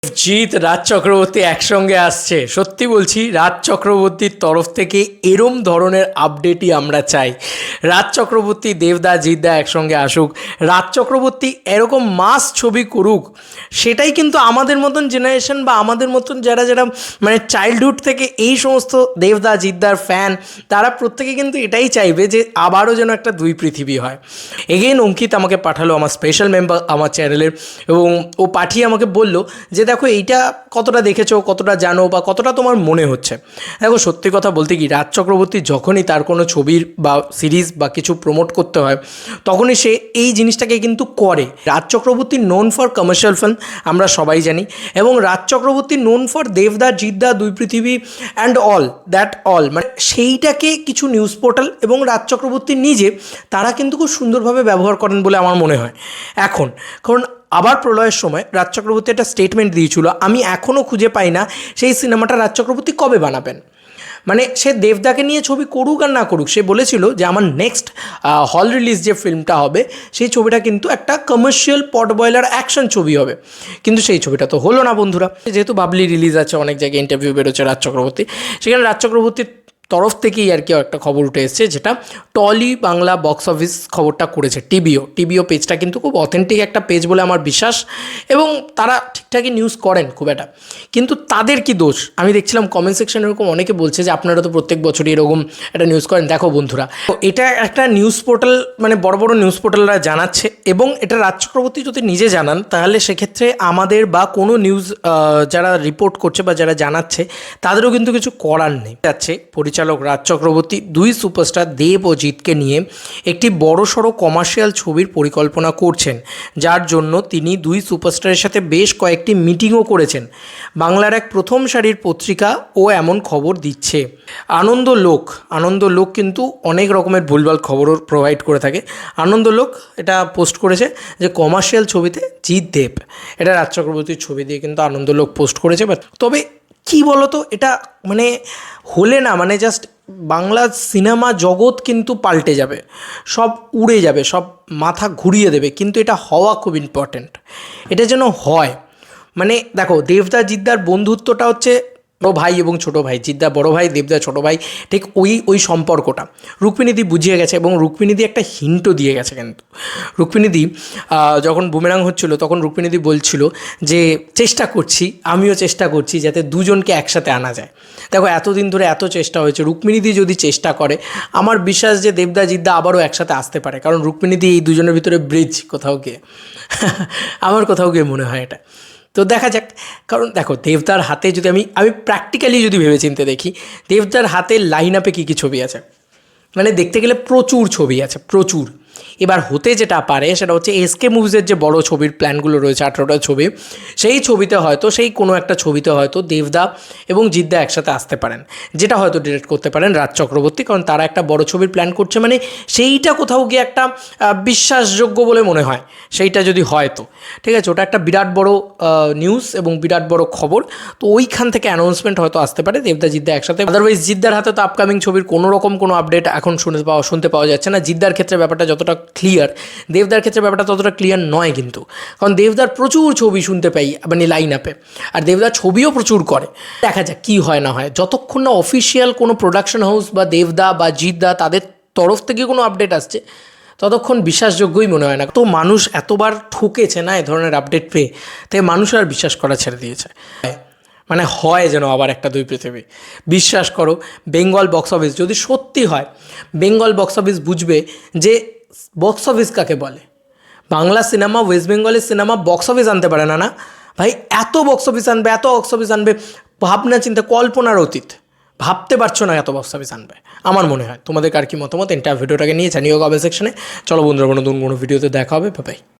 জিৎ রাজ চক্রবর্তী একসঙ্গে আসছে। সত্যি বলছি, রাজ চক্রবর্তীর তরফ থেকে এরম ধরনের আপডেটই আমরা চাই। রাজ চক্রবর্তী, দেবদা, জিৎদা একসঙ্গে আসুক, রাজ চক্রবর্তী এরকম মাস ছবি করুক। সেটাই কিন্তু আমাদের মতন জেনারেশন বা আমাদের মতন যারা যারা মানে চাইল্ডহুড থেকে এই সমস্ত দেবদা জিৎদার ফ্যান, তারা প্রত্যেকে কিন্তু এটাই চাইবে যে আবারও যেন একটা দুই পৃথিবী হয়। এগেইন অঙ্কিত আমাকে পাঠালো, আমার স্পেশাল মেম্বার আমার চ্যানেলের, এবং ও পাঠিয়ে আমাকে বলল যে দেখো এইটা কতটা দেখেছো, কতটা জানো বা কতটা তোমার মনে হচ্ছে। দেখো সত্যি কথা বলতে কি, রাজ চক্রবর্তী যখনই তার কোনো ছবির বা সিরিজ বা কিছু প্রমোট করতে হয় তখনই সে এই জিনিসটাকে কিন্তু করে। Raj Chakraborty known for commercial film, আমরা সবাই জানি, এবং রাজ চক্রবর্তী নোন ফর দেবদা, জিৎদা, দুই পৃথিবী অ্যান্ড অল দ্যাট অল, মানে সেইটাকে কিছু নিউজ পোর্টাল এবং রাজ চক্রবর্তী নিজে তারা কিন্তু খুব সুন্দরভাবে ব্যবহার করেন বলে আমার মনে হয় এখন। কারণ আবার প্রলয়ের সময় রাজ চক্রবর্তী একটা স্টেটমেন্ট দিয়েছিল, আমি এখনও খুঁজে পাই না সেই সিনেমাটা রাজ চক্রবর্তী কবে বানাবেন। মানে সে দেবদাকে নিয়ে ছবি করুক আর না করুক, সে বলেছিল যে আমার নেক্সট হল রিলিজ যে ফিল্মটা হবে সেই ছবিটা কিন্তু একটা কমার্শিয়াল পট বয়লার অ্যাকশন ছবি হবে। কিন্তু সেই ছবিটা তো হলো না বন্ধুরা। যেহেতু বাবলি রিলিজ আছে, অনেক জায়গায় ইন্টারভিউ বেরোচ্ছে রাজ চক্রবর্তী, সেখানে রাজ চক্রবর্তীর তরফ থেকেই আর কি একটা খবর উঠে এসেছে, যেটা টলি বাংলা বক্স অফিস খবরটা করেছে। টিবিও পেজটা কিন্তু খুব অথেন্টিক একটা পেজ বলে আমার বিশ্বাস, এবং তারা ঠিকঠাকই নিউজ করেন খুব একটা। কিন্তু তাদের কি দোষ? আমি দেখছিলাম কমেন্ট সেকশনে এরকম অনেকে বলছে যে আপনারা তো প্রত্যেক বছরই এরকম একটা নিউজ করেন। দেখো বন্ধুরা, এটা একটা নিউজ পোর্টাল, মানে বড় বড় নিউজ পোর্টালরা জানাচ্ছে, এবং এটা রাজ চক্রবর্তী যদি নিজে জানান তাহলে সেক্ষেত্রে আমাদের বা কোনো নিউজ যারা রিপোর্ট করছে বা যারা জানাচ্ছে তাদেরও কিন্তু কিছু করার নেই। যাচ্ছে পরিচালক রাজ চক্রবর্তী দুই সুপারস্টার দেব ও জিৎকে নিয়ে একটি বড়সড় কমার্শিয়াল ছবির পরিকল্পনা করছেন, যার জন্য তিনি দুই সুপারস্টারের সাথে বেশ কয়েকটি মিটিংও করেছেন। বাংলার এক প্রথম সারির পত্রিকা ও এমন খবর দিচ্ছে। আনন্দলোক কিন্তু অনেক রকমের ভুলভাল খবরও প্রোভাইড করে থাকে। আনন্দলোক এটা পোস্ট করেছে যে কমার্শিয়াল ছবিতে জিৎ দেব, এটা রাজ চক্রবর্তীর ছবি দিয়ে কিন্তু আনন্দলোক পোস্ট করেছে। তবে কি বলতো, এটা মানে হলে না, মানে জাস্ট বাংলা সিনেমা জগৎ কিন্তু পাল্টে যাবে, সব উড়ে যাবে, সব মাথা ঘুরিয়ে দেবে। কিন্তু এটা হওয়া খুব ইম্পর্ট্যান্ট, এটা যেন হয়। মানে দেখো, দেবদা জিৎদার বন্ধুত্বটা হচ্ছে বড় ভাই এবং ছোটো ভাই, জিৎদা বড় ভাই, দেবদা ছোটো ভাই, ঠিক ওই সম্পর্কটা রুক্মিণীদি বুঝিয়ে গেছে, এবং রুক্মিণীদি একটা হিন্টও দিয়ে গেছে। কিন্তু রুক্মিণীদি যখন বুমেরাং হচ্ছিল তখন রুক্মিণীদি বলছিল যে চেষ্টা করছি, আমিও চেষ্টা করছি যাতে দুজনকে একসাথে আনা যায়। দেখো এতদিন ধরে এত চেষ্টা হয়েছে, রুক্মিণীদি যদি চেষ্টা করে, আমার বিশ্বাস যে দেবদা জিৎদা আবারও একসাথে আসতে পারে। কারণ রুক্মিণীদি এই দুজনের ভিতরে ব্রিজ কোথাও গিয়ে আমার কোথাও গিয়ে মনে হয় এটা। তো দেখা যাক। কারণ দেখো, দেবদার হাতে যদি আমি প্র্যাকটিক্যালি যদি ভেবেচিন্তে দেখি, দেবদার হাতে লাইন আপে কী কী ছবি আছে, মানে দেখতে গেলে প্রচুর ছবি আছে, প্রচুর। এবার হতে যেটা পারে সেটা হচ্ছে এসকে মুভিজের যে বড় ছবির প্ল্যানগুলো রয়েছে, 18টা ছবি, সেই ছবিতে হয়তো, সেই কোনো একটা ছবিতে হয়তো দেবদা এবং জিৎদা একসাথে আসতে পারেন, যেটা হয়তো ডিরেক্ট করতে পারেন রাজ চক্রবর্তী। কারণ তারা একটা বড় ছবির প্ল্যান করছে, মানে সেইটা কোথাও গিয়ে একটা বিশ্বাসযোগ্য বলে মনে হয়। সেইটা যদি হয় তো ঠিক আছে, ওটা একটা বিরাট বড় নিউজ এবং বিরাট বড় খবর। তো ওইখান থেকে অ্যানাউন্সমেন্ট হয়তো আসতে পারে দেবদা জিৎদা একসাথে। আদারওয়াইজ জিৎদার হাতে তো আপকামিং ছবির কোনো রকম কোনো আপডেট এখন শুনতে পাওয়া যাচ্ছে না। জিৎদার ক্ষেত্রে ব্যাপারটা যতটা ক্লিয়ার, দেবদার ক্ষেত্রে ব্যাপারটা ততটা ক্লিয়ার নয় কিন্তু। কারণ দেবদার প্রচুর ছবি শুনতে পাই মানে লাইন আপে, আর দেবদার ছবিও প্রচুর করে। দেখা যাক কী হয় না হয়। যতক্ষণ না অফিসিয়াল কোনো প্রোডাকশন হাউস বা দেবদা বা জিৎদা তাদের তরফ থেকে কোনো আপডেট আসছে, ততক্ষণ বিশ্বাসযোগ্যই মনে হয় না। তো মানুষ এতবার ঠকেছে না এ ধরনের আপডেট পেয়ে, তাই মানুষ আর বিশ্বাস করা ছেড়ে দিয়েছে। মানে হয় যেন আবার একটা দুই পৃথিবী। বিশ্বাস করো, বেঙ্গল বক্স অফিস যদি সত্যি হয়, বেঙ্গল বক্স অফিস বুঝবে যে বক্স অফিস কাকে বলে। বাংলা সিনেমা, ওয়েস্ট বেঙ্গলের সিনেমা বক্স অফিস আনতে পারে না ভাই, এত বক্স অফিস আনবে, ভাবনা চিন্তা কল্পনার অতীত। ভাবতে পারছো না এত বক্স অফিস আনবে। আমার মনে হয়। তোমাদের আর কি মতামত ভিডিওটাকে নিয়ে জানিও কমেন্ট সেকশনে। চলো বন্ধুরা, নতুন কোনো ভিডিওতে দেখা হবে। বাই।